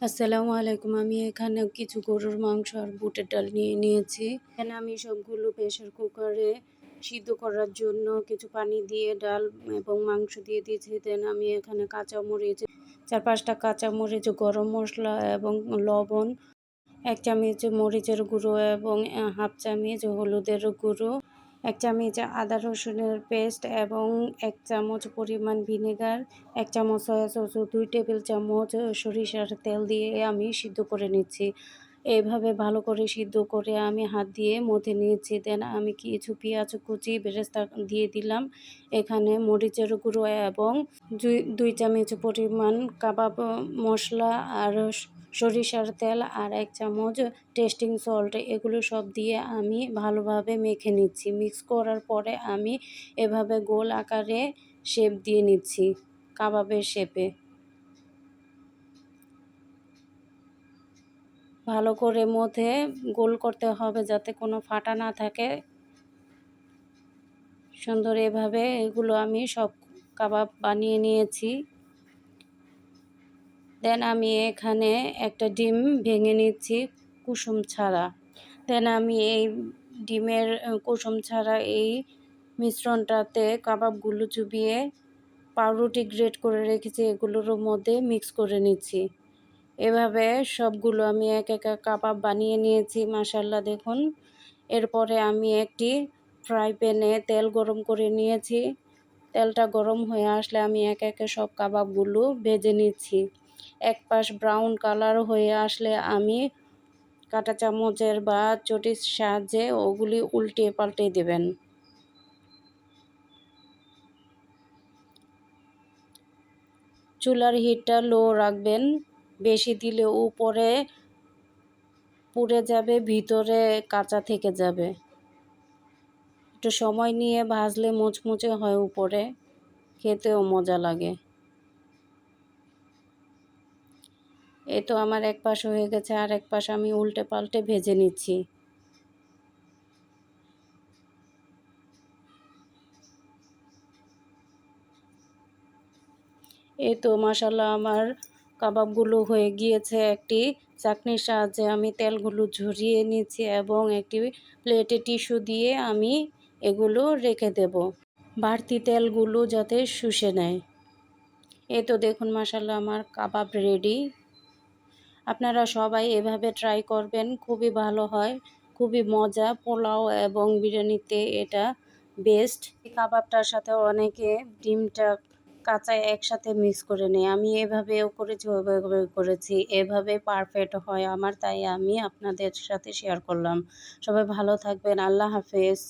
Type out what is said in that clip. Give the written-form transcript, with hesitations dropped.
আসসালামু আলাইকুম। আমি এখানে কিছু গরুর মাংস আর বুটের ডাল নিয়ে নিয়েছি। এখানে আমি সবগুলো প্রেসার কুকারে সিদ্ধ করার জন্য কিছু পানি দিয়ে ডাল এবং মাংস দিয়ে দিয়েছি। দেন আমি এখানে কাঁচামরিচ, ৪-৫টা কাঁচামরিচ, গরম মশলা এবং লবণ, ১ চামচ মরিচের গুঁড়ো এবং হাফ চামচ হলুদের গুঁড়ো, ১ চামচ আদা রসুনের পেস্ট এবং ১ চামচ পরিমাণ ভিনেগার, ১ চামচ সয়া সস ও ২ টেবিল চামচ সরিষার তেল দিয়ে আমি সিদ্ধ করে নিচ্ছি। এভাবে ভালো করে সিদ্ধ করে আমি হাত দিয়ে মথে নিয়েছি। দেন আমি কিছু পেঁয়াজ কুচি বেরেস্তা দিয়ে দিলাম। এখানে মরিচের গুঁড়ো এবং ২ চামচ পরিমাণ কাবাব মশলা আর সরিষার তেল আর ১ চামচ টেস্টিং সল্ট, এগুলো সব দিয়ে আমি ভালোভাবে মেখে নিচ্ছি। মিক্স করার পরে আমি এভাবে গোল আকারে শেপ দিয়ে নিচ্ছি, কাবাবের শেপে। ভালো করে মথে গোল করতে হবে যাতে কোনো ফাটা না থাকে। সুন্দর এভাবে এগুলো আমি সব কাবাব বানিয়ে নিয়েছি। দেন আমি এখানে একটা ডিম ভেঙে নিচ্ছি কুসুম ছাড়া। দেন আমি এই ডিমের কুসুম ছাড়া এই মিশ্রণটাতে কাবাবগুলো চুবিয়ে পাউরুটি গ্রেট করে রেখেছি এগুলোর মধ্যে মিক্স করে নিচ্ছি। এভাবে সবগুলো আমি এক এক কাবাব বানিয়ে নিয়েছি। মাশাআল্লাহ দেখুন। এরপরে আমি একটি ফ্রাই প্যানে তেল গরম করে নিয়েছি। তেলটা গরম হয়ে আসলে আমি একে একে সব কাবাবগুলো ভেজে নিচ্ছি। এক পাশ ব্রাউন কালার হয়ে আসলে আমি কাঁটা চামচের বা চটির সাহায্যে ওগুলি উল্টে পাল্টে দেবেন। চুলার হিটটা লো রাখবেন, বেশি দিলে উপরে পুড়ে যাবে, ভিতরে কাঁচা থেকে যাবে। একটু সময় নিয়ে ভাজলে মুচমুচে হয় উপরে, খেতেও মজা লাগে। এই তো আমার এক পাশ হয়ে গেছে, আর এক পাশ আমি উল্টে পাল্টে ভেজে নিচ্ছি। এই তো মাশাআল্লাহ আমার কাবাবগুলো হয়ে গিয়েছে। একটি চাকনির সাহায্যে আমি তেলগুলো ঝরিয়ে নিচ্ছি এবং একটি প্লেটে টিস্যু দিয়ে আমি এগুলো রেখে দেব, বাড়তি তেলগুলো যাতে শুষে নেয়। এই তো দেখুন মাশাআল্লাহ আমার কাবাব রেডি। আপনারা সবাই এভাবে ট্রাই করবেন, খুবই ভালো হয়, খুবই মজা। পোলাও এবং বিরিয়ানিতে এটা বেস্ট। এই কাবাবটার সাথে অনেকে ডিমটা কাঁচা একসাথে মিক্স করে নেয়। আমি এভাবেও করেছি, ওইভাবে করেছি। এভাবে পারফেক্ট হয় আমার, তাই আমি আপনাদের সাথে শেয়ার করলাম। সবাই ভালো থাকবেন। আল্লাহ হাফেজ।